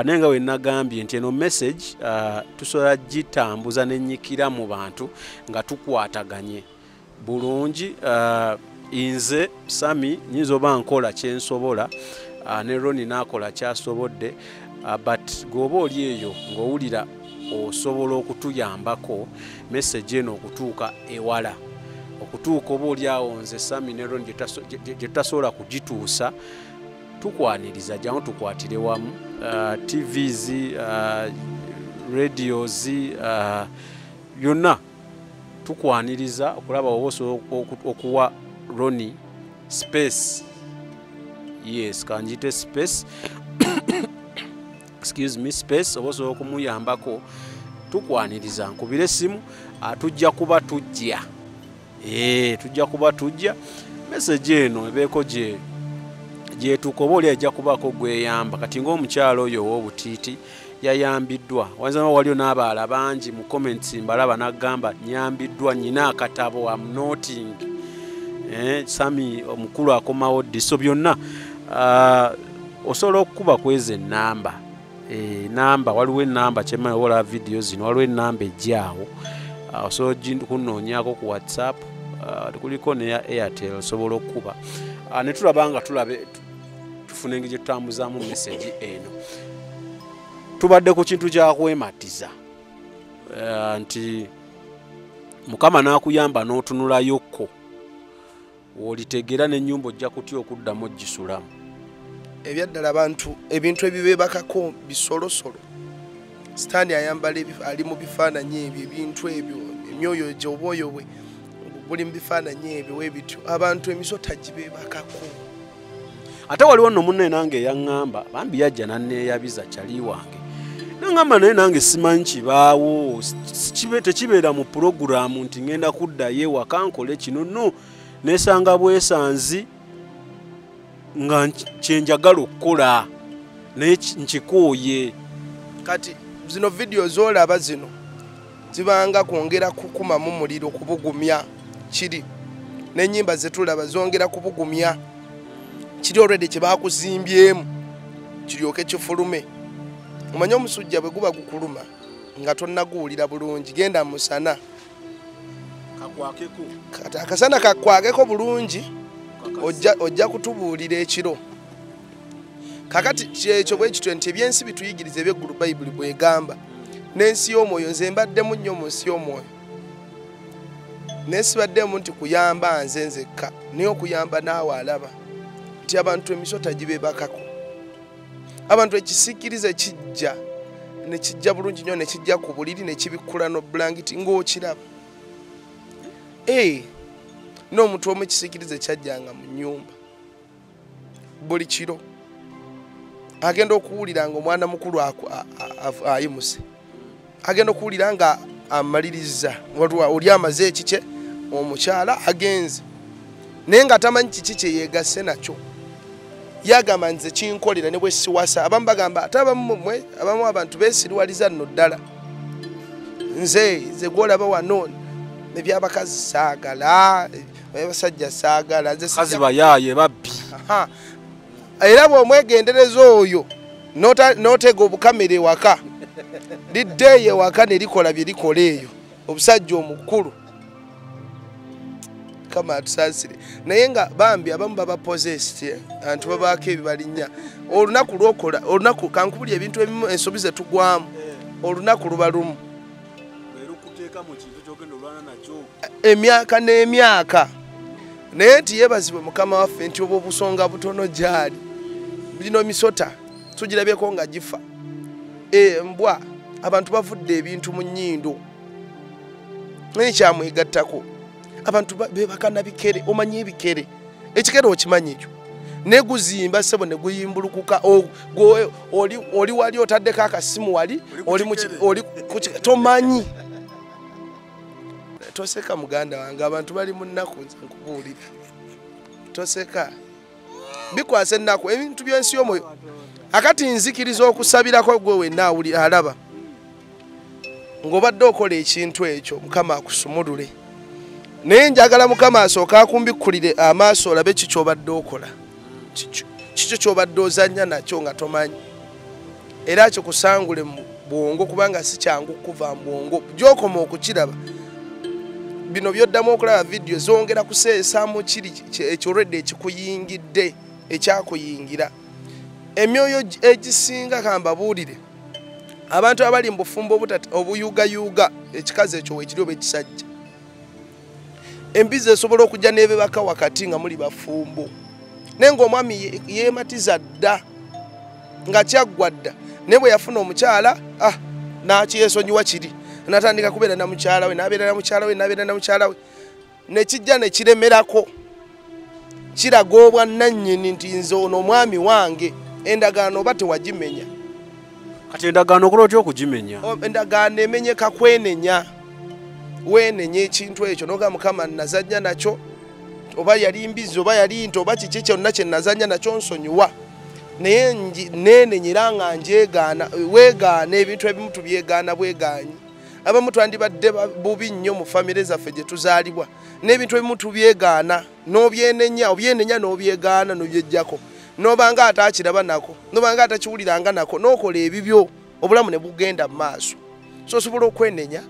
nenga we nagambye nti eno message tusobola gitambuza nenyikira mu bantu nga tukwataganye bulungi. Inze Sami nyinza oba nkola kyensobola, ne Ronnie nakola kyasobodde, but goba oli eyo ng'owulira osobola okutuyambako message eno okutuuka ewala, okutuuka oba oli awo nze Sami ne Ronnie gye tutasobola kugituusa, tukwaniriza jangu tukwatire wamu. TVs, radios, byonna tukwaniriza okulaba oba osobola okuwa Ronnie space. Yes, kanjite space. Excuse me, space oba osobola okumuyambako, tukwaniriza nkubire simu, tujja kuba tujja. Tujja kuba tujja. Message eno ebeeko gyetuuka oba oli ajja kubaako gweyamba. Kati ng'omukyalo oyo ow'obutiiti yayambiddwa. Wanzama waliyo n'abaala bangi mu comments mbalaba n'agamba nyambiddwa, nyina akatabo, am noting. Sami omukulu akomawo ddi. So byonna osobola okukuba kweze ennamba. Namba waliwo ennamba kyemanya oba video zino, waliwo ennamba ejjaawo. Osobola kunnoonyaako ku WhatsApp. Kuliko neya Airtel osobola okukuba. Ne tulaba nga tufune engeri gye tutambuzaamu message eno. Tubadde ku kintu kya kwematiza nti Mukama n'akuyamba n'otunulayokko, olitegeera n'ennyumba ojja kutya okuddamu gisulamu. Ebyaddala abantu ebintu ebibeebakako bisolosolo. Sitaani ayambala ali mu bifaananyi ebyo, ebintu ebyo, emyoyo gye obwoyo bwe buli mu bifaananyi ebyo webityo. Abantu emisota gibeebakako. Ate waliwo nno munne nange yaŋŋamba, bambi yajja nanneeyabiza kyali wange. Nangamba naye nange simanyi kibaawo, tekibeera mu puroguramu nti ngenda kuddayo ewaka nkole kino. No, nesanga bwesanzi nga kyenjagala okukola naye nkikooye. Kati zino video zolaba zino zibanga kwongera kukumamu muliro, kubugumya kiri. N'ennyimba zetulaba zongera kubugumya kiri already kyebakuzimbyemu kiryoke kifulume. Omanya omusujja bwe guba gukuluma nga tonnaguwulira bulungi, genda musana kakwakeko. Kati akasana kakwakeko bulungi, ojja kutubuulira ekiro. Kakati kyekyo bwe kityo nti ebyensi bituyigiriza eby'eggulu Bayibuli bwegamba. N'ensi y'omwoyo, nze mbaddemu nnyo mu nsi y'omwoyo. Nesibaddemu nti kuyamba nze nzekka, naye okuyamba naawe alaba nti abantu emisota gibeebakako. Abantu ekisiikirize kijja ne kijja bulungi nnyo, ne kijja ku buliri ne kibikkula no bulangiti ng'okiraba. N'omuntu omu ekisiikirize kyajjanga mu nnyumba buli kiro, agenda okuwulira nga omwana mukulu ayimuse, agenda okuwulira nga amaliriza, oli amaze ekikye, omukyala agenze, naye nga tamanyi kiki kye yeegasse nakyo. Yagamba nze kinkolera ne bwe siwasa. Abamu bagamba ate abamu abantu beesiriwaliza nno ddala. Nze gwolaba wano ebyabakazi saagala, ebyabasajja saagala, kazi bayaaye babbi. Era bw'omwegendereza oyo n'otega obukamera ewaka, liddeeyo ewaka ne likola bye likola eyo, obusajja omukulu. Kama atusaasire. Naye nga bambi abamu baba possessed, abantu babaako ebibalinnya. Olunaku lwokola, olunaku kankubuli ebintu ebimu ensobi ze tugwamu, olunaku luba lumu. Emyaka n'emyaka. Naye nti yeebazibwe Mukama waffe nti obwo obusonga butono gyali. Bino misota tugirabyeko nga gifa. Mbwa abantu bavudde ebintu mu nnyindo. Naye kyamwegattako. Abantu beebakana bikere, omanyi ebikere. Ekikere okimanyi ekyo. Ne guzimba sebo ne guyimbulukuka, oli wali otaddeko akasimu wali, oli tomanyi. Toseka muganda wange, abantu bali mu nnaku nze nkubuulira. Toseka. Bikwasa ennaku, ebintu by'ensi y'omwoyo. Akati nzikiriza okusabirako gwe wenna awulira alaba. Ng'obadde okola ekintu ekyo, Mukama akusumulule. Naye njagala Mukama asooka akumbikkulire amaaso olabe kiki ky'obadde okola. Kikyo ky'obadde ozannya nakyo nga tomanyi. era kikusangule mu bwongo kubanga si kyangu kuva mu bwongo gyokoma okukiraba bino byoddamu okulaba video zongera kuseesaamu kiri ekyorwedde ekikuyingidde ekyakuyingira emyoyo egisinga kambabuulire abantu abali mu bufumbo obuyugayuga ekikazi ekyo wekiri oba ekisajja embizi esobola okujja n'ebebaka wakati nga muli bafumbo naye ng'omwami yeematiza dda nga kyaggwa dda naye bwe yafuna omukyala n'akyesonyiwa kiri natandika kubeera na mukyala we n'abeera na mukyala we n'abeera na mukyala we ne kijja ne kiremerako kiraga obwannannyini nti nze ono omwami wange endagaano oba tewagimenya kati endagaano okola otya okugimenya endagaano emenyeka kwenenya wenenya ekintu ekyo noga mukama nazanya nakyo oba yali mbizi oba yali nti oba kiki kyonna kye nazanya nakyo nsonyiwa naye nenenyera nga njegaana weegaana ebintu ebimu tubyegaana bwegaanyi abamu twandibadde bubi nnyo mu famire zaffe gye tuzaalibwa n'ebintu ebimu tubyegaana n'obyenenya obyenenya n'obyegaana n'obyejjako n'obanga ataakiraba nako n'obanga atakiwuliranga nako n'okola ebibyo obulamu ne bugenda mu maaso so osobola okwenenya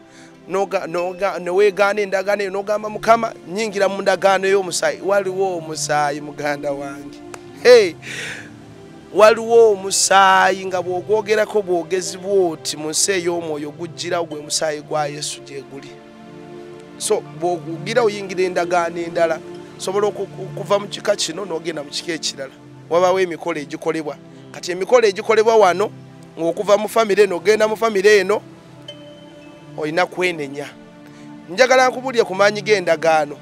neweegaana endagaano eyo n'ogamba mukama nyingira mu ndagaano ey'omusaayi waliwo omusaayi muganda wange waliwo omusaayi nga bw'ogwogerako bwogezi bwoti mu nsi ey'omwoyo gujjirawo gwe musaayi gwa Yesu gye guli so bw'ogugira oyingira endagaano endala sobola okuva mu kika kino n'ogenda mu kika ekirala wabawo emikolo egikolebwa kati emikolo egikolebwa wano ng'okuva mu famire eno ogenda mu famire eno olina kwenenya njagala nkubulye ku maanyi g'endagaano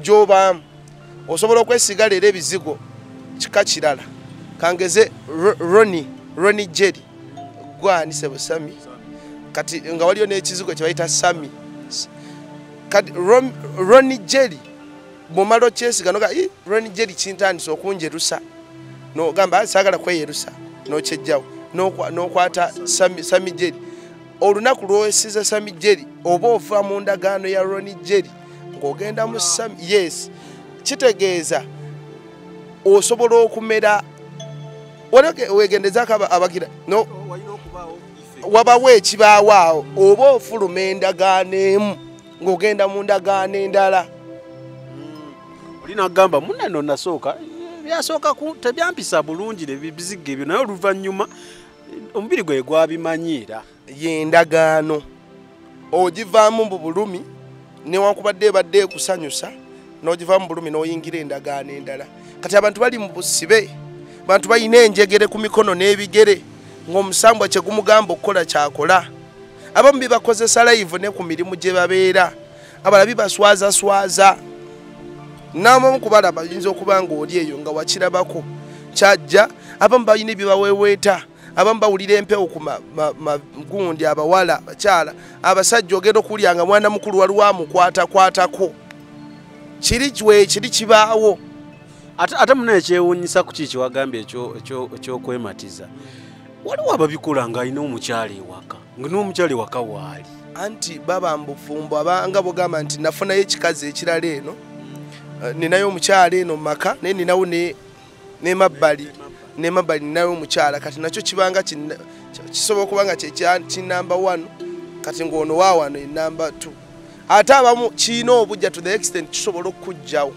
gy'obaamu osobola okwesiga leero ebizigo kika kirala kangeze Ronnie Jerry gwani sebo Sami kati nga waliyo n'ekizigo kye bayita Sami kati Ronnie Jerry bw'omala okyesiga noga Ronnie Jerry kintandisa okunjerusa n'ogamba saagala kweyerusa n'okyejjawo n'okwata Sami Jerry olunaku lw'owesiza Sami Jerry oba ova mu ndagaano ya Ronnie Jerry ng'ogenda mu Sami yes kitegeeza osobola okumera wegendezako abagira no wabawo ekibaawo awo oba ofuluma endagaano emu ng'ogenda mu ndagaano endala olina kugamba munano nasooka byasooka tebyampisa bulungi ebizigo ebyo naye oluvannyuma omubiri gwe gwabimanyiira yendagaano ogivaamu mu bulumi newankubadde ebadde ekusanyusa n'ogivaamu bulumi n'oyingira endagaano endala kati abantu bali mu busibe bantu balina enjegere ku mikono n'ebigere ng'omusambwa kye gumugamba okukola kyakola abamu bibakozesa live ne ku mirimu gye babeera abala bibaswazaswaza n'abamu kubalaba bayinza okuba nga oli eyo nga wakirabako kyajja abamu balina ebibaweweeta abamu bawulira empewo ku magundi abawala bakyala abasajja ogenda okuwulira nga mwana mukulu waliwo amukwatakwatako kiri kibaawo ate munaye kyewuunyisa ku kiki wagambye ekyokwematiza waliwo ababikola ng'alina omukyala ewaka nga n'omukyala ewaka waali anti baba mbufumbo abanga bogamba nti nafunayo ekikazi ekirala eno ninayo omukyala eno mu maka naye ninawo n'emabbali ninayo omukyala kati nakyo kibanga kisobola okuba nga kinamba 1 kati ng'ono waawano enamba 2 ate abamu kiina obujja to the extent kisobola okujjawo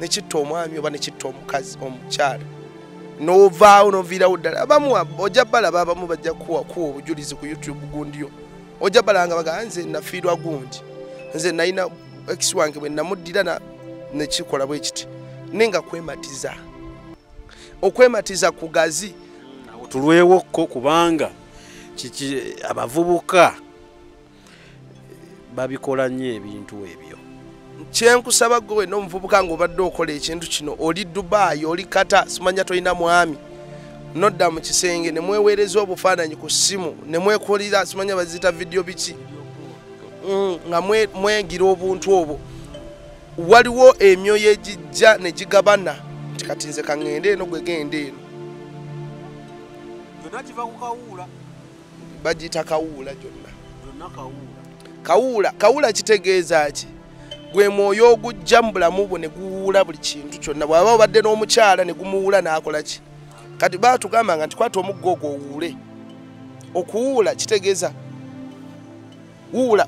nekitta omwami oba nekitta omukazi omukyala n'ovaawo n'oviirawo ddala abamu ojja balaba abamu bajja kuwa obujulizi ku YouTube gundiyo ojja balanga baga nze nafiirwa gundi nze nalina ex wange bwe namuddira nekikola bwe kiti nenga kwematiza okwematiza kugazi tulwewokko kubanga abavubuka babikola nnyo ebintu ebyo kyenkusaba gwe n'omuvubuka ng'obadde okola ekintu kino oli Dubai oli Kata simanya tolina mwami nodda mu kisenge ne mweweereza obufaananyi ku ssimu ne mwekolera simanya bazita video biki nga mwegira obuntu obwo waliwo emyoyo egijja ne gigabana nti kati nze kaŋŋende eno gwe genda eno bagiyita kawuula gyonna kawuula kitegeeza ki gwe mwoyo ogujja mu bulamu bwo ne guwuula buli kintu kyonna bw'aba obadde n'omukyala ne gumuwuula n'akola ki kati baatugamba nga nti kwata omuggo ogwo owuule okuwuula kitegeeza wuula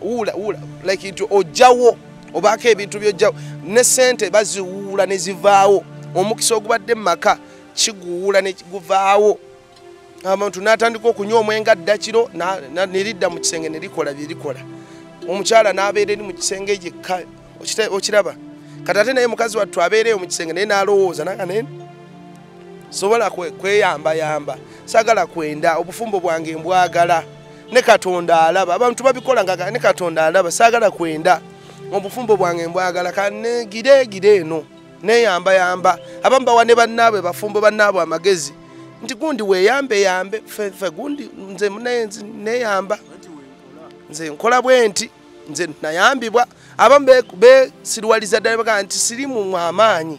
like nti ojjawo obaako ebintu byojjawo ne ssente baziwuula ne zivaawo omukisa ogubadde mu maka kiguwuula ne guvaawo abantu n'atandika okunywa omwenga ddakiro neridda mu kisenge ne likola bye likola omukyala n'abeera eri mu kisenge gyekka okiraba kati ate naye mukazi wattu abeereyo mu kisenge naye n'alowooza nanga sobola kweyambayamba saagala kwenda obufumbo bwange mbwagala ne Katonda alaba abantu babikola nga ne Katonda alaba saagala kwenda obufumbo bwange mbwagala kane gire eno neyambayamba abamu bawane bannaabwe bafumbo bannaabwe amagezi nti gundi weeyambe fe gundi nze neyamba nze nkola bwe nti nze nayambibwa abamu besirwaliza ddala baga nti sirimu mwamaanyi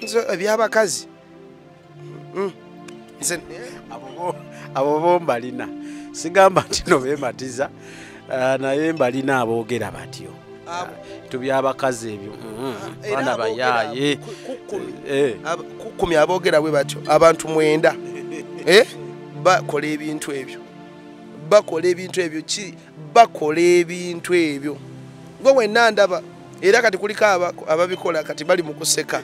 nze ebyabakazi nze abo bombalina sigamba nti no beematiza naye mbalina aboogera batyo tubyabakazi ebyo baana bayaaye kukumi aboogera bwe batyo abantu 9 bakola ebintu ebyo gwe wenna ndaba era kati kuliko ababikola kati bali mu kuseka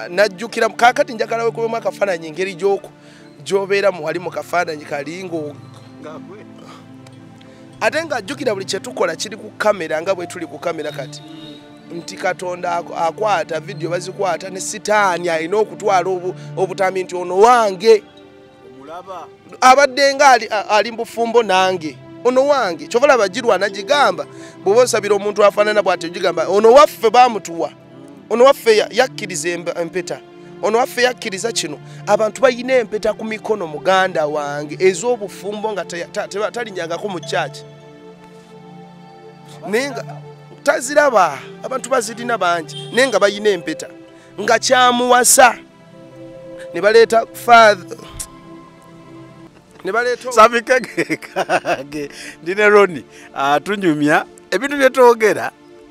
najjukira kakati njagala wekubemu akafaananyi engeri gy'obeeramu wali mu kafaananyi kalingo ate ng'ajjukira buli kye tukola kiri ku kamera nga bwe tuli ku kamera kati nti Katonda akwata vidiyo bazikwata ne sitaani alina okutwala obutambi nti ono wange abadde nga ali mbufumbo nange ono wange kyovala bagirwana gigamba bw'oba osabira omuntu afaanana bw'atyo gigamba ono waffe baamutuwa ono waffe yakkiriza empeta ono waffe yakkiriza kino abantu bayina empeta ku mikono muganda wange ez'obufumbo nga talinyangako mu kyaki nenga taziraba abantu bazirina bangi naye nga bayina empeta nga kyamuwasa ne baleeta sabikegekage ndine Ronnie tunyumya ebintu bye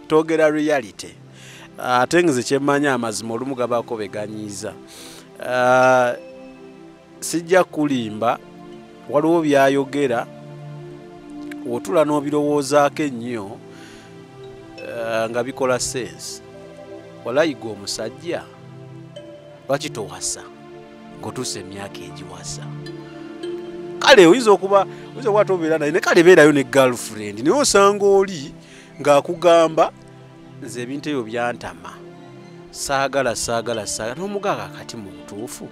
twogera reality ate nze kyemmanya amazima olumu gabaako beganyiiza sijja kulimba waliwo byayogera wotula n'obirowoozaako ennyo nga bikola sense walayiga omusajja lwaki towasa ng'otuusa emyaka egiwasa kale oyinza okuba tobeera naye ne kale beerayo ne girlfriend naye osanga oli ng'akugamba nze ebintu ebyo byantama saagala n'omugaaga kati mu butuufu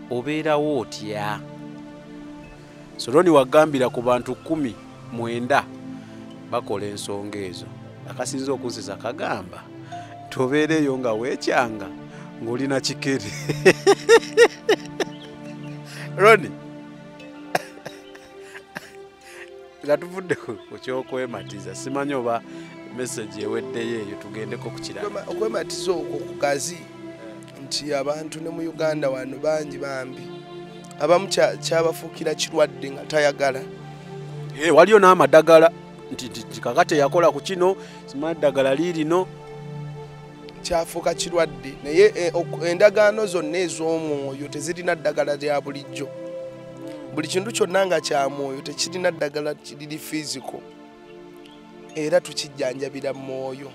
obeerawo otya so Ronnie wagambira ku bantu 19 bakola ensonga ezo akasinza okunsiza kagamba tobeereyo nga weekyanga ng'olina kikere Ronnie nga tuvudde ku kyokwematiza simanyi oba message eweddeyo eyo tugendeko ku kirala okwematiza okwo kugazi nti abantu ne mu Uganda wano bangi bambi abamu kyabafuukira kirwadde nga tayagala waliyo n'amadagala nti kakate yakola ku kino simanyi ddagala liirino kyafuuka kirwadde naye endagaano zonna ez'omwoyo tezirina ddagala lya bulijjo buli kintu kyonna nga kya mwoyo tekirina ddagala liri physical era tukijjanjabira mwoyo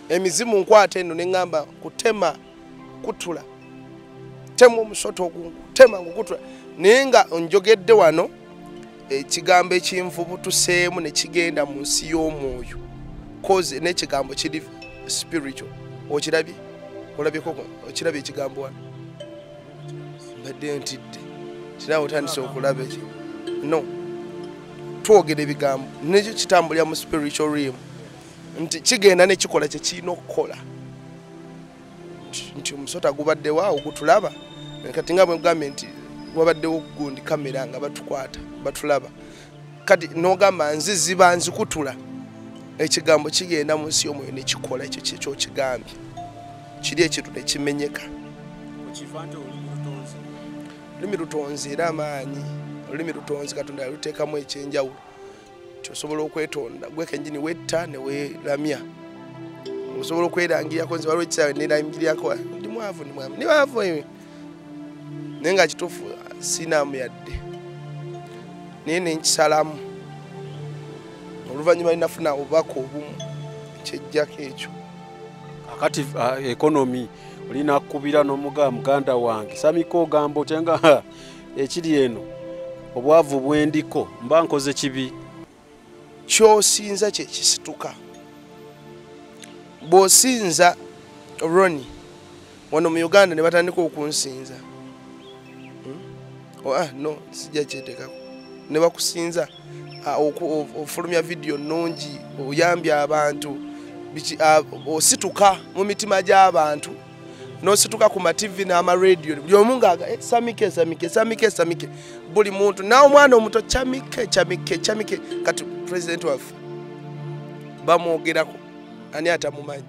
emizimu nkwata eno neŋŋamba kutema kutula tema omusoto ogungu tema ngukutula naye nga njogedde wano ekigambo ekinvubu tuseemu ne kigenda mu nsi y'omwoyo koze n'ekigambo kiri spiritual okirabye okirabye ekigambo wano mbadde ntidde kirawo otandise okulaba ekyo no twogera ebigambo nekyo kitambulira mu spiritual realm nti kigenda nekikola kyekirina okukola nti omusota gubaddewo gutulaba kati nga bwe mugambe nti wabaddewo gundi kamera nga batukwata batulaba kati n'ogamba nziziba nzikutula ekigambo kigenda mu nsi y'omwoyo nekikola ekyo kyokigambye kiri ekintu nekimenyeka olulimi lutonzi era amaanyi olulimi lutonzi Katonda yaluteekamu ekyenjawulo kyosobola okwetonda gwe kenyini wetta ne weeramya osobola okwerangirako nze waliwo ekisaawe neerangiryako ndi mwavu niwaavu naye nga kituufu sinaamu yadde naye nenkisalamu oluvannyuma linafuna obubaka obumu kyejjako ekyo akati ekonomi olina kubira muganda wange samika ogamba otyenga ekiri eno obwavu bwendiko mba nkoze kibi kyosinza kyekisituka bw'osinza Ronnie wano mu Uganda ne batandika okunsinza no sijja kyetekako ne bakusinza ofulumya video nnungi oyambye abantu osituka mu mitima gy'abantu n'osituka ku mativi n'amaradio buli omu ngaaga samike buli muntu nawe omwana omuto kyamike kati president waffe bamwogerako ani atamumanyi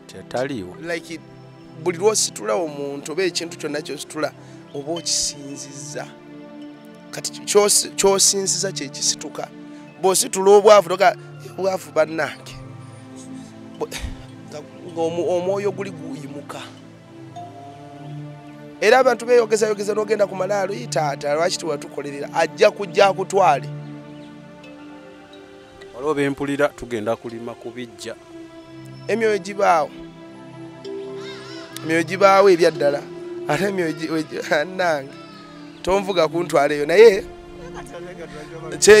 kyetaliiwo like buli lwositula omuntu oba ekintu kyonna kyositula oba okisinziza kati kyosinziza kyekisituka bw'ositula obwavu bannange omwoyo guli guyimuka era abantu beyogeza n'ogenda ku malaalo taata lwaki tiwatukolerera ajja kujja akutwale waliwo bempulira tugenda kulima kubijja emyoyo gibaawo ebyaddala ate emyoyo nange tonvuga kuntwala eyo naye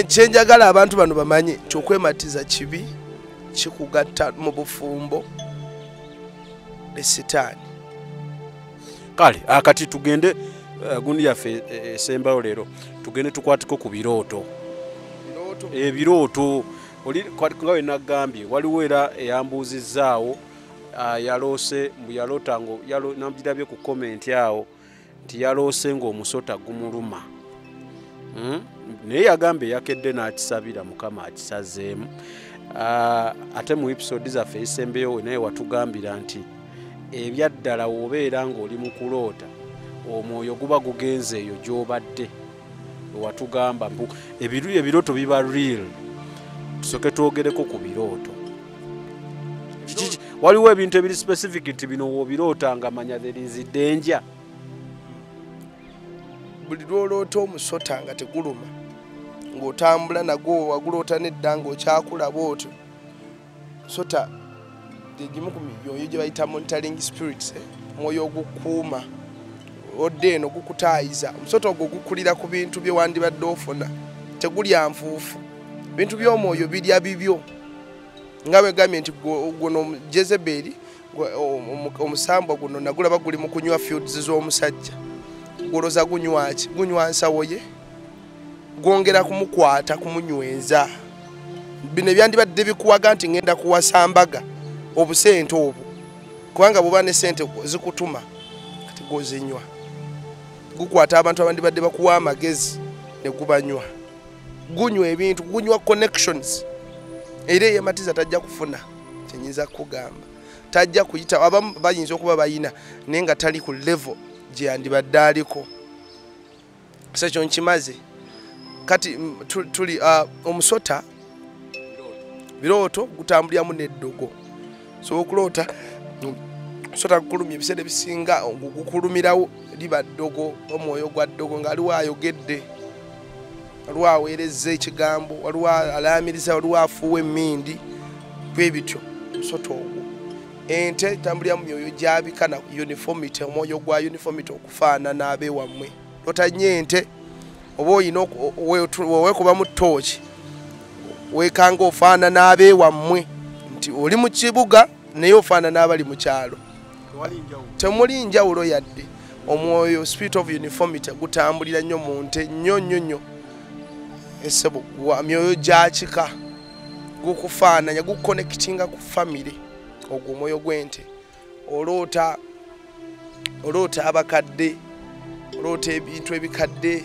kyenjagala abantu bano bamanye kyokwematiza kibi kikugatta mu bufumbo esitaani kale akati tugende gundi yaffe esembayo leero tugende tukwatiko ku birooto ebirooto nga we nagambye waliwo era eyambuuzizzaawo yaloose mbu yaloota namugirabye ku komenti awo nti yaloose ng'omusota gumuluma naye yagambye yakedde n'akisabira mukama akisazeemu ate mu episode zaffe esembeyo naye watugambira nti ebyaddala wobeera ng'oli mu kuloota omwoyo guba gugenze eyo gy'obadde watugamba mbu ebirooto biba real tusoke twogereko ku birooto waliwo ebintu ebiri specific nti bino wobiroota nga manya there is danger buli lwoloota omusota nga teguluma ng'otambula nagwo waguloota nedda ng'okyakulaba otyo sota egimu ku myoyo gye bayita monitoring spirits omwoyo ogukuuma odde eno gukutaayiza omusota ogwo gukulira ku bintu bye wandibadde ofuna tegulya nfuufu bintu by'omwoyo birya bibyo nga bwegambye nti guno Jezeberi omusambwa guno nagulaba guli mu kunywa fields z'omusajja goloza gunywaki gunywa nsawo ye gwongera kumukwata kumunyweza bino ebyandibadde bikuwaga nti ngenda kuwasambaga obusente obwo kubanga buba ne sente zikutuma kati gozinywa gukwata abantu abandibadde bakuwa amagezi ne gubanywa gunywa ebintu gunywa connections era eyamatiza tajja kufuna kyenyiza kugamba tajja kuyita abamu bayinza okuba bayina naye nga tali ku level gye yandibadde aliko sekyo nkimaze kati tuli omusota birooto gutambuliramu n'eddogo so okuloota sota gukulumya ebiseera ebisinga gukulumirawo liba ddogo omwoyo gwa ddogo ng'aliwo ayogedde waliwo aweerezza ekigambo waliwo alaamiriza waliwo afuuwa emmindi bwebityo omusota ogwo ente tambulira mu myoyo gyabikana uniformity omwoyo gwa uniformity okufaanana abeewammwe lotanye ente oba oyina weekuba mu ttooki weekanga ofaanana abeewammwe nti oli mu kibuga naye ofaanana abali mu kyalo temuli njawulo yadde omwoyo spirit of uniformity gutambulira nnyo mu nte nnyo esebo myoyo gyakika gukufaananya guconnectinga ku family ogwo omwoyo gw'ente oloota abakadde oloota ebintu ebikadde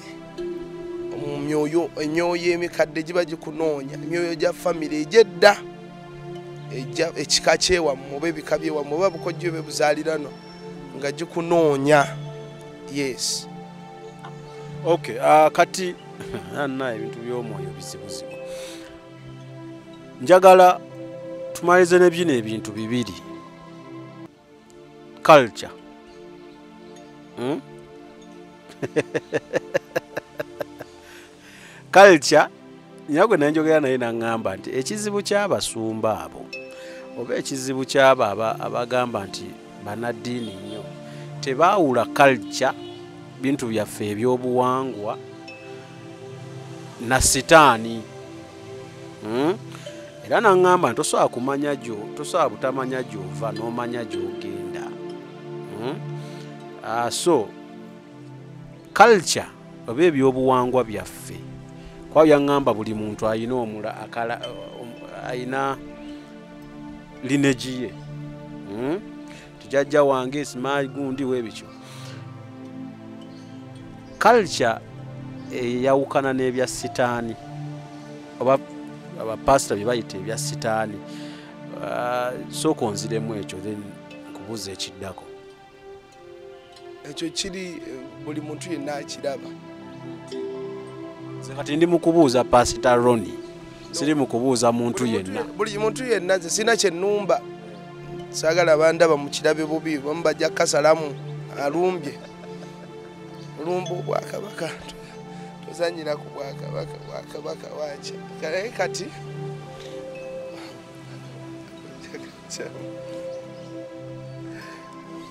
myoyo emyoyo emikadde giba gikunoonya emyoyo gya family egyedda ekika kyewammwe oba ebika byewammwe oba bukojjo bwe buzaalirano nga gikunoonya yes okay kati anna ebintu by'omwoyo bizibuzibu njagala tumalize nebyino ebintu bibiri culture culture nyagwe nanjogera naye naŋŋamba nti ekizibu ky'abasumba abo oba ekizibu ky'abo abagamba nti banaddiini nnyo tebaawula culture bintu byaffe ebyobuwangwa na sitaani. Era naŋŋamba nti tosobola kumanya tosobola butamanya gy'ova n'omanya gy'ogenda. So culture oba ebyobuwangwa byaffe kwa byaŋŋamba buli muntu ayina lineage ye. Tujajja wange simaali gundi w'ebikyo. Culture eyawukana n'ebya sitaani oba abapasita bye bayita ebya sitaani. Sooka onziremu ekyo then nkubuuza ekiddako. Ekyo kiri buli muntu yenna akiraba. Nze kati ndi mu kubuuza Pastor Ronnie, siri mu kubuuza muntu yenna. Buli muntu yenna nze sina kye nnumba. Saagala bandaba mu kirabe bubi bamu bajja kasalamu alumbye. Olumbu Bwakabaka tozanyira ku Bwakabaka waakya. Kati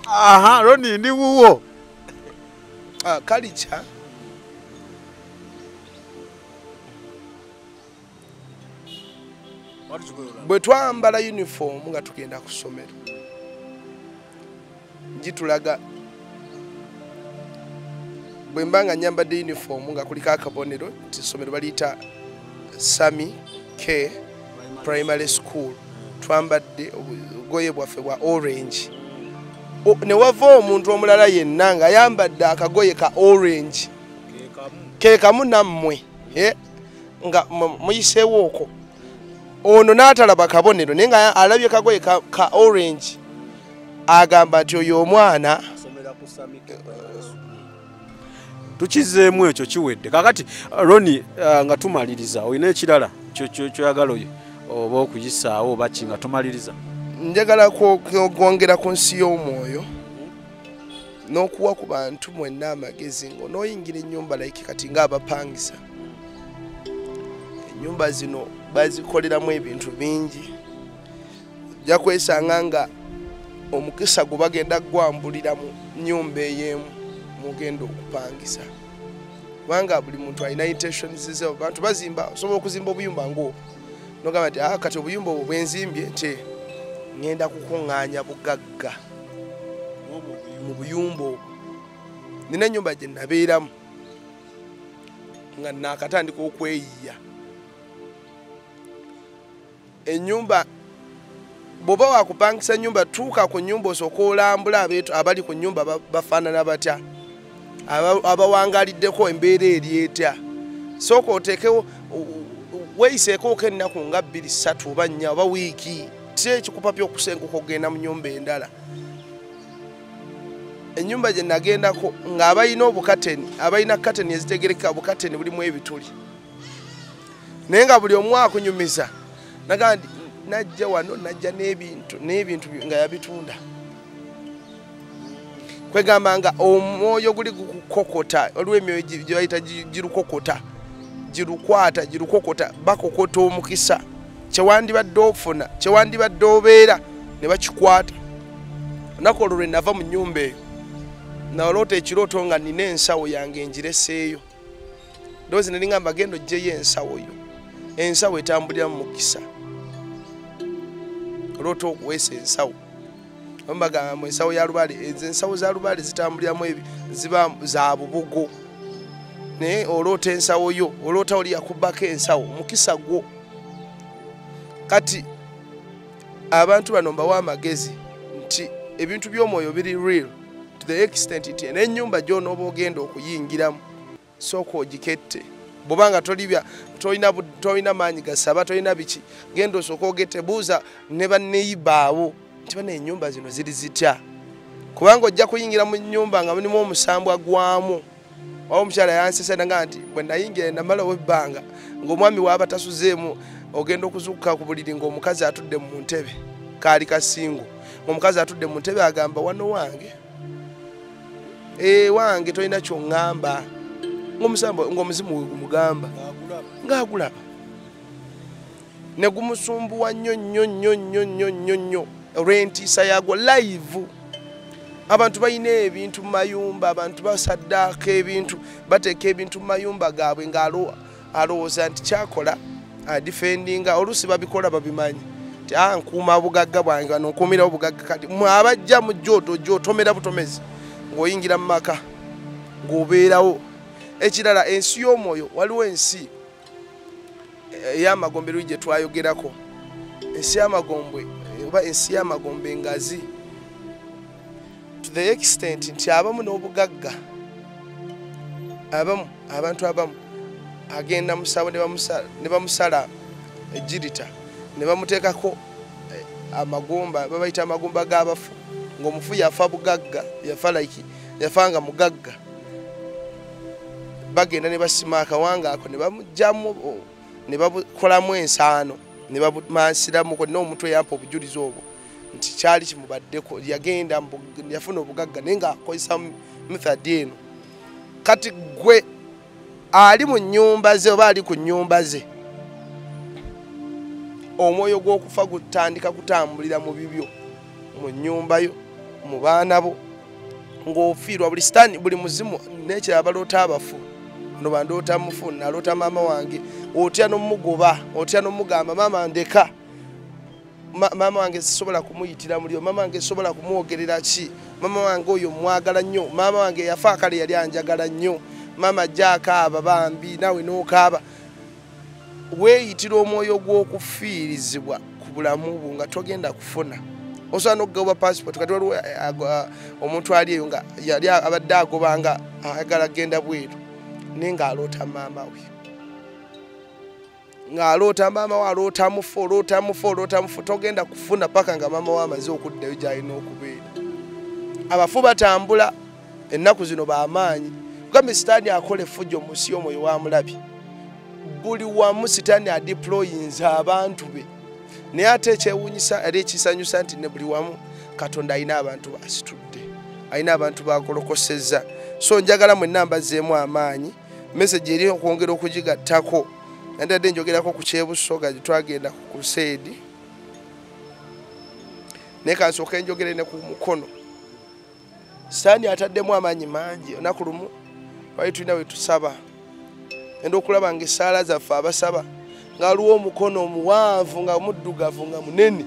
aha Ronnie ndi wuwo. Culture bwe twambala uniform nga tugenda ku ssomero gitulaga bwe mbanga nyambadde uniform nga kuliko akabonero nti essomero baliyita Sami K Primary School twambadde obugoye bwaffe bwa orange. Ne wava omuntu omulala yenna nga ayambadde akagoye ka orange ke kamu nammwe nga muyiseewo okwo ono n'atalaba kabonero naye nga alabye kagoye ka orange agamba nti oyo omwana tukizeemu ekyo kiwedde. Kakati Ronnie nga tumaliriza olina ekirala kyoyagala oba okuyisaawo oba ki nga tumaliriza? Njagala kwongera ku nsi y'omwoyo n'okuwa ku bantu mwenna amagezi ng'onooyingira ennyumba like kati ng'abapangisa. Ennyumba zino bazikoleramu ebintu bingi. Ojja kwesanga nga omukisa gwe bagenda gwambulira mu nnyumba ey'emu mugenda okupangisa. Kubanga buli muntu alina intentions ze. Abantu bazimba, osobola okuzimba obuyumba ng'obwo n'ogamba nti kati obuyumba obwo bwenzimbye nti ngenda kukuŋŋaanya bugagga mu buyumba obwo. Nina ennyumba gye nabeeramu nga naakatandika okweyiya. Ennyumba bw'oba wakupangisa ennyumba tuuka ku nnyumba osooka olambula abali ku nnyumba bafaanana batya, abawangaliddeko embeera eri etya. Sooka oteekewo weeyiseekoko ennaku nga 2-3 oba 4 oba wiiki ti ekikupa by'okusenguka okugenda mu nnyumba endala. Ennyumba gye nagendako ng'abalina obukateni abalina kateni ezitegereka obukateni bulimu ebituli naye nga buli omu akunyumiza nagandi najja wano najja n'ebintu nga yabitunda. Kwegamba nga omwoyo guli gukokota olwo emyoyo gye bayita girukokota girukokota bakokota omukisa kyewandibadde ofuna kyewandibadde obeera ne bakikwata. Olunaku olwo lwe nava mu nnyumba eyo nawaloota ekirooto nga nina ensawo yange engireseeyo. Ndowooza nali ngamba genda oggyeyo ensawo yo. Ensawo etambulira mu mukisa. Olwoota okuweesa ensawo. Bagamba ensawo ya lubaale, ensawo za lubaale zitambuliramu ziba za bubugo. Naye olwoota ensawo yo, olwoota oli yakubbako ensawo, mukisa gwo. Kati abantu bano mbawa amagezi nti ebintu by'omwoyo biri real to the extent nti n'ennyumba gy'onooba ogenda okuyingiramu sooka ogikette. Bw'obanga tolina maanyi gasaba tolina biki genda osooka ogette buuza ne banneeyibaawo nti bano ennyumba zino ziri zitya. Kubanga ojja kuyingira mu nnyumba nga mulimu omusambwa gwamu. Wawo omukyala yansesena nti bwe nayingira namalawo ebbanga ng'omwami waaba tasuzeemu ogenda okuzuukuka ku buliri ng'omukazi atudde mu ntebe kaali kasingo. Omukazi atudde mu ntebe agamba wano wange wange tolina ky'oŋŋamba ng'omuzimu we gumugamba ng'agulaba ne gumusumbuwa nnyo olw'entiisa yagwo live. Abantu balina ebintu mu mayumba, abantu basaddaaka ebintu, bateeka ebintu mu mayumba gaabwe ng'alowooza nti kyakola adifendinga. Oluusi babikola babimanyi nti nkuuma bugagga bwange wano nkuumirawo bugagga. Kati mwe abajja mu gy'otomera butomezi ng'oyingira mu maka ng'obeerawo. Ekirala, ensi y'omwoyo, waliwo ensi ey'amagombe luli gye twayogerako. Ensi y'amagombe oba ensi y'amagombe ngazi to the extent nti abamu n'obugagga, abantu abamu agenda musawo ne bamusala ejirita ne bamuteekako amagomba, babayita amagomba g'abafu, ng'omufu yafa bugagga, yafa nga mugagga. Bagenda ne basima akawanga ako ne bamugjamu ne bakolamu ensaano ne bamumansiramuko. N'omuntu eyampa obujulizi obwo nti kyali kimubaddeko, yagenda yafuna obugagga naye ng'akozesa method eno. Kati gwe ali mu nnyumba ze oba ali ku nnyumba ze, omwoyo gw'okufa gutandika kutambulira mu bibyo, mu nnyumba yo, mu baana bo, ng'ofiirwa buli sitaani, buli muzimu. N'ekirala baloota abafu, no bandoota mufu, naloota maama wange, otya n'omugoba, otya n'omugamba maama ndeka, maama wange sisobola kumuyitira mulyo, maama wange sisobola kumwogerera ki, maama wange oyo mwagala nnyo, maama wange yafa kale yali anjagala nnyo, maama ajja akaaba bambi nawe n'okaaba. Weeyitira omwoyo gw'okufiirizibwa ku bulamu bwo nga togenda kufuna. Osobola n'okugaba passport. Kati waliwo omuntu ali eyo nga yali abadde agobanga ayagala genda bweru naye ng'aloota maama we, ng'aloota maama we, aloota mufu, togenda kufuna paka nga maama we amaze okuddayo gy'alina okubeera. Abafu batambula ennaku zino b'amaanyi. Kugambe sitaani akola effujjo mu nsi y'omwoyo wa mulabi. Buli wamu sitaani adeployinza abantu be, naye ate ekyewuunyisa era ekisanyusa nti ne buli wamu Katonda alina abantu basitudde, alina abantu bakolokosezza. So njagala mwenna mbazzeemu amaanyi. Message eri okwongera okugigattako, ndadde njogerako ku Kyebusoga gye twagenda ku crusade, naye kansooke njogere ne ku mukono. Sitaani ataddemu amaanyi mangi. Olunaku lumu twali tulina we tusaba, enda okulaba ng'essaala zaffe abasaba ng'aliwo omukono omuwanvu nga muddugavu nga munene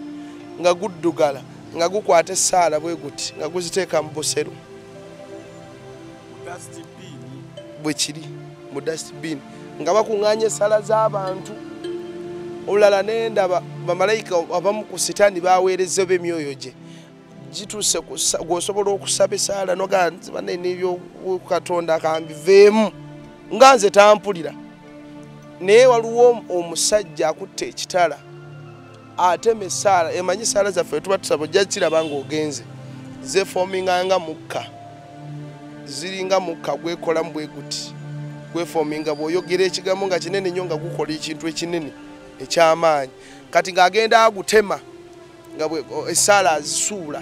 nga guddugala nga gukwata essaala bwe guti nga guziteeka mu busero bwe kiri mu dustbin nga bakuŋŋaanya essaala z'abantu. Olulala n'endaba bamalayika abamu ku sitaani baweereza b'emyoyo gye gituuse gw'osobola okusaba essaala noganziba n'ebyokatonda kambiveemu nga nze tampulira. Naye waliwo omusajja akutte ekitala atema essaala. Emanyi essaala zaffe tuba tusaba ojja kiraba ng'ogenze zeefominganga mukka, ziringa mukka gwekolamu bwe guti, gwefominga bw'oyogera ekigambo nga kinene nnyo nga gukola ekintu ekinene eky'amaanyi. Kati ng'agenda agutema nga essaala azisuula.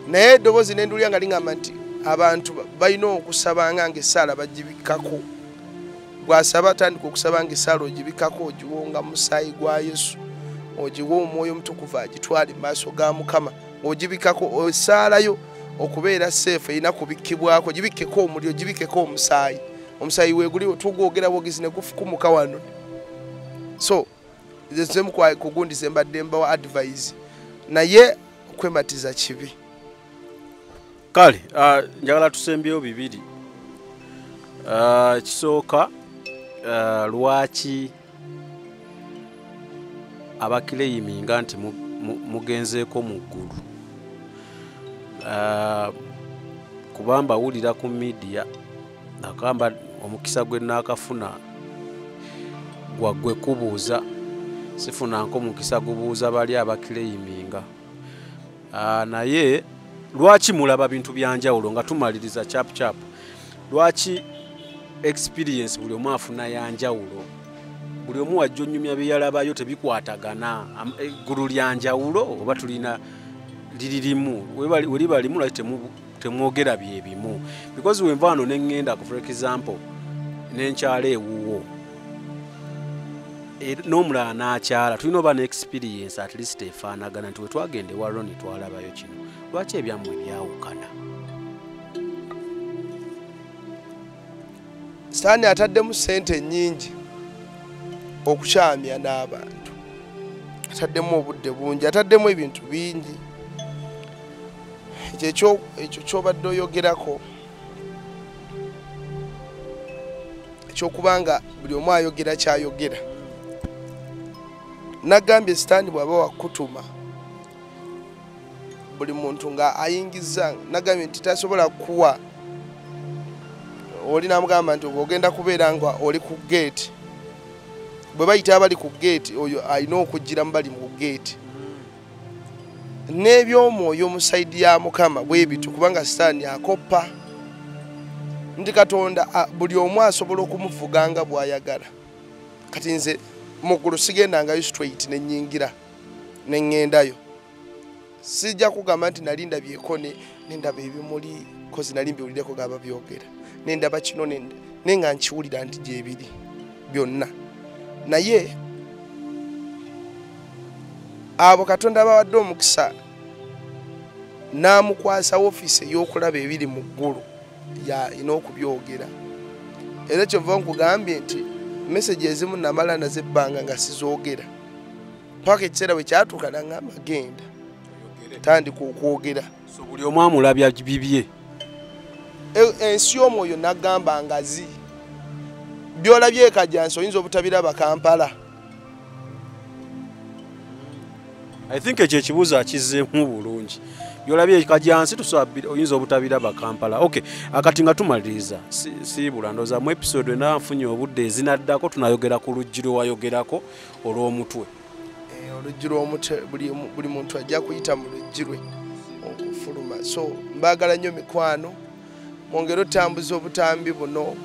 Naye eddoboozi ne ndulya nga liŋŋamba nti abantu balina okusabanga ng'essaala bagibikkako. Gwasaba atandika okusaba ng'essaala ogibikkako, ogiwonga musaayi gwa Yesu, ogiwa omwoyo omutukuvu agitwale mu maaso ga Mukama, ogibikkako essaalayo okubeera seefu erina kubikkibwako. Gibikkeko omuliro, gibikkeko omusaayi. Omusaayi weeguliwo tugwogera bwogezi ne gufukumuka wano. So zemu kugundiza mbadde mbawa advice, naye okwematiza kibi. Kale njagala tusembyeyo bibiri. Kisooka, lwaki abakireyiminga nti mugenzeeko mu ggulu. Kubamba wulira ku media akamba omukisa gwe naakafuna gwaggwe kubuuza, sifunanko mukisa gubuuza bali abakireyiminga. Naye lwaki mulaba bintu byanjawulo nga tumaliriza chap lwaki experience buli omu afuna yanjawulo, buli omu wajja onyumya byeyalabayo tebikwatagana, eggulu lyanjawulo oba tulina liririmu, weliba limu lwaki temwogera bye bimu. Because wenva wano neŋŋenda for example nenkyala ewuwo n'omulala n'akyala tulina oba ne experience at least efaanagana nti we twagenda ewa Ronnie twalabayo kino lwaki ebyammwe byawukana. Sitaani ataddemu ssente nnyingi okukyamya n'abantu, ataddemu obudde bungi, ataddemu ebintu bingi. Ekyo ky'obadde oyogerako ekyokubanga buli omu ayogera kyayogera. Nagambye Sitaani bw'aba wakutuma buli muntu nga ayingiza, nagambye nti tasobola kuwa oli namugamba nti ogenda kubeera nga oli ku gate, bwe bayita abali ku gate oyo alina okujjira mu bali mu gate. N'ebyomwoyo omusaidi ya Mukama bwe bityo, kubanga Sitaani akoppa. Ndi Katonda buli omu asobola okumuvuga nga bw'ayagala. Kati nze muggulu sigendangayo straight nenyingira neŋŋendayo. Sijja kugamba nti nali ndabyeko nendaba ebimuli kozi nali mbiwulireko gaba byogera, nendaba kino naye nga nkiwulira nti gyebiri byonna. Naye abo Katonda bawadde omukisa n'amukwasa woofiisi ey'okulaba ebiri mu ggulu yalina okubyogera. Era kyova nkugambye nti message ezimu namala nazo ebbanga nga sizoogera paka ekiseera bwe kyatuuka nangamba genda tandika okwogera. So buli omu amulabya bibye. Ensi y'omwoyo nagamba ngazi byolabye ekajjansi oyinza obutabiraba Kampala. I think ekyo ekibuuzo akizzeemu bulungi. Byolabye ekajjansi oyinza obutabiraba Kampala. Okay, akati nga tumaliriza siibula ndooza mu episode naafunye obudde ezinaddako tunayogera ku luggi lwe wayogerako olw'omutwe. Oluggi lw'omutwe buli muntu ajja kuyita mu luggi lwe okufuluma. So mbaagala nnyo mikwano, mwongere otambuza obutambi buno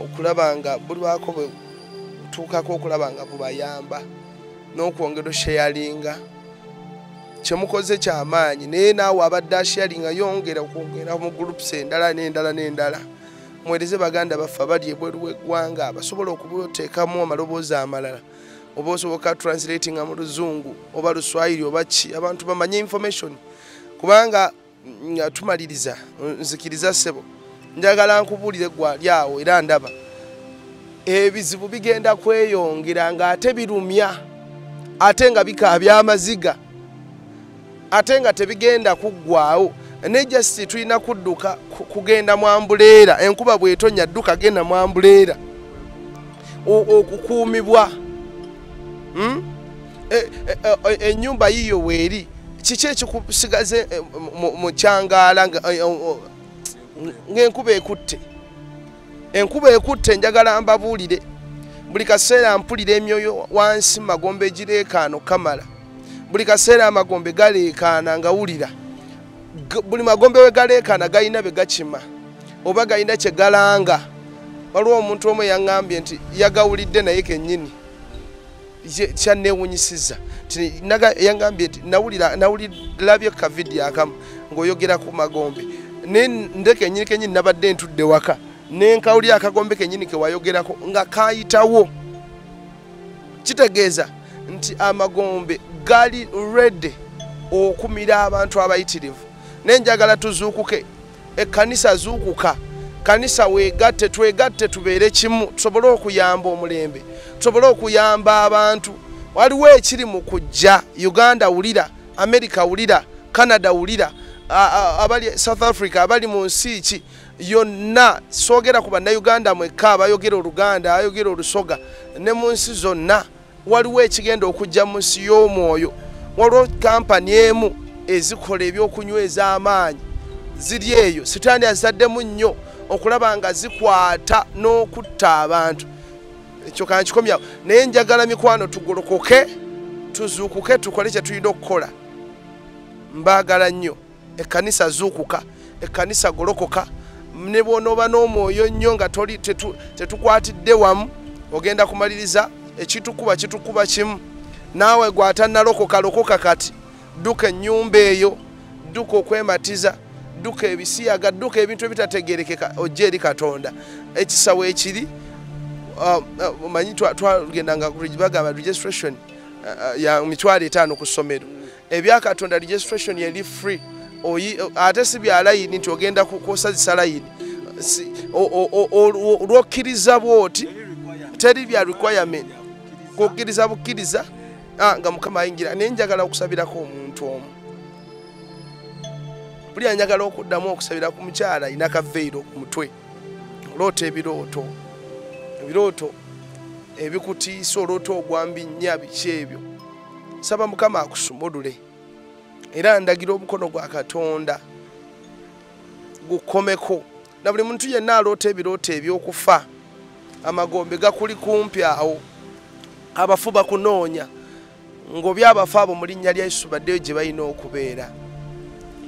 okulaba nga bulwako bwe butuukako okulaba nga bubayamba n'okwongera sharinga. Kyemukoze kyamaanyi naye naawe abadde asharinga yongera okwongera mu groups endala n'endala. Mwereze baganda baffe abali ebweru w'eggwanga abasobola okubuteekamu amaloboozi amalala, oba osoboka translating mu Luzungu oba Luswahili oba ki, abantu bamanye information. Kubanga tumaliriza nzikiriza ssebo, njagala nkubuulire gwali awo era ndaba ebizibu bigenda kweyongera ng'ate birumya, ate nga bikaabya amaziga, ate nga tebigenda kuggwaawo. Ne just tulina kudduka kugenda mu ambuleera, enkuba bw'etonya dduka genda mu ambuleera okukuumibwa. Ennyumba yiyo weeri kiki ekikusigaze mu kyangaala ng'enkuba ekutte. Enkuba ekutte, njagala mbabuulire buli kaseera mpulira emyoyo wansi magombe gireekaano kamala, buli kaseera amagombe galeekaana nga wulira. Buli magombe we galeekaana galina be gakima oba galina kye galanga. Waliwo omuntu omu yaŋŋambye nti yagawulidde naye kennyini kyanneewunyisiza. Yaŋŋambye nti nawulirabye ka vidiyo akamu ng'oyogera ku magombe nde kennyini nabadde ntudde waka nenkawulira akagombe kennyini ke wayogerako nga kayitawo. Kitegeeza nti amagombe gali ready okumira abantu abayitirivu. Nenjagala tuzuukuke, ekkanisa zuukuka, kanisa weegatte, twegatte tubeere kimu, tusobole okuyamba omulembe, tusobole okuyamba abantu. Waliwo ekiri mu kujja. Uganda wulira, America wulira, Canada wulira, abali South Africa, abali mu nsi ki yonna, soogera ku bannayuganda mwekka abayogera Oluganda, ayogera Olusoga, ne mu nsi zonna waliwo ekigenda okujja mu nsi y'omwoyo. Waliwo kampani emu ezikola ebyokunyweza amaanyi ziri eyo. Sitaani azaddemu nnyo okulaba nga zikwata n'okutta abantu. Ekyo kankikomyawo. Naye njagala mikwano tugolokoke, tuzuukuke, tukole kye tulina okukola. Mbaagala nnyo. Ekkanisa zuukuka, ekkanisa golokoka. Ne bw'onooba n'omwoyo nnyo nga tetukwatidde wamu, ogenda kumaliriza ekitukuba kimu. Naawe gw'atannalokoka lokoka kati. Dduka ennyumba eyo, dduka okwematiza, dduka ebisiyaga, dduka ebintu ebitategeerekeka ojje eri Katonda. Ekisawo ekiri manyi twagendanga bagamba registration ya mitwalo 5 ku ssomero ebyakatonda registration yali free ate si bya layini nti ogenda kusazisa layini olwokkiriza bwoti teri bya requirement kukkiriza bukkiriza nga mukama ayingira naye njagala okusabirako omuntu omu buli anjagala okuddamu okusabira ku mukyala ayina kaveiro ku mutwe oloota ebirooto ebikutiisa oloota ogwambi nnya biki ebyo saba mukama akusumulule era ndagira omukono gwa Katonda gukomeko na buli muntu yenna aloota ebirooto ebyokufa amagombe gakuli kumpi awo abafu bakunoonya ng'obyabafa abo mu linnya lya Yesu baddeyo gye balina okubeera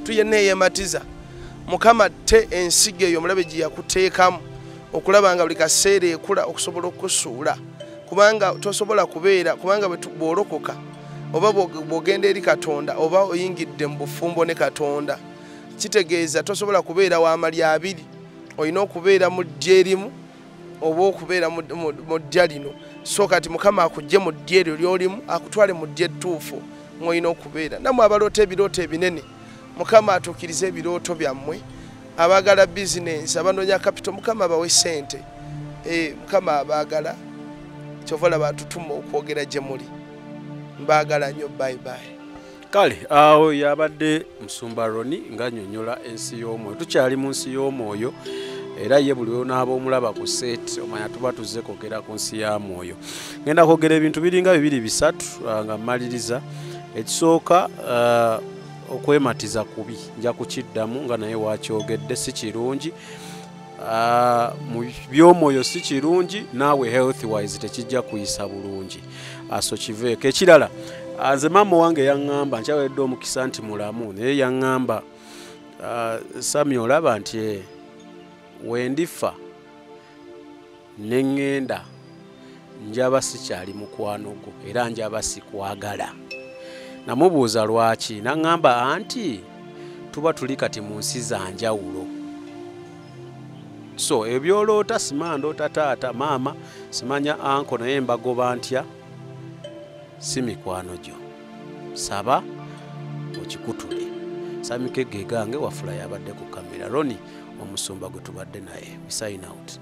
tuyenna eyematiza mukama te ensigo eyo omulabe gye yakuteekamu okulaba nga buli kaseera ekula okusobola okusuula kubanga tosobola kubeera kubanga bw'olokoka oba bw'ogenda eri Katonda oba oyingidde mu bufumbo ne Katonda kitegeeza tosobola kubeera w'amalya abiri olina okubeera mu ddya erimu oba okubeera mu ddya lino so kati mukama akugye mu ddya eryo ly'olimu akutwale mu ddya ettuufu mw'olina okubeera nammwe abaloota ebirooto ebinene mukama atuukirize ebirooto byammwe abaagala bizinensi abanoonya kapito mukama abawe ssente mukama abaagala kyova olaba atutuma okwogera gye muli mbaagala nnyo bayibayi kale awo yabadde Musumba Ronnie ng'annyonnyola ensi y'omwoyo tukyali mu nsi y'omwoyo era ye buli onaaba omulaba ku seeti omanya tuba tuzze kwogera ku nsi ya mwoyo ngenda kwogera ebintu biringa 2-3 nga mmaliriza ekisooka okwematiza kubi nja kukiddamu nga naye wakyogedde si kirungi mu by'omwoyo si kirungi naawe health wise tekijja kuyisa bulungi aso kiveeko ekirala nze maama wange yaŋŋamba nkyawedde omukisa nti mulamu naye yaŋŋamba Sami olaba nti wendifa neŋŋenda njaba sikyali mukwano gwo era njaba sikwagala namubuuza lwaki naŋŋamba anti tuba tuli kati mu nsi za njawulo so ebyoloota simandoota taata maama simanya anko naye mbagoba ntya si mikwano gyo saba okikutule Samike gegange wafula yabadde ku kamera Ronnie Omusumba gwe tubadde naye we sign out.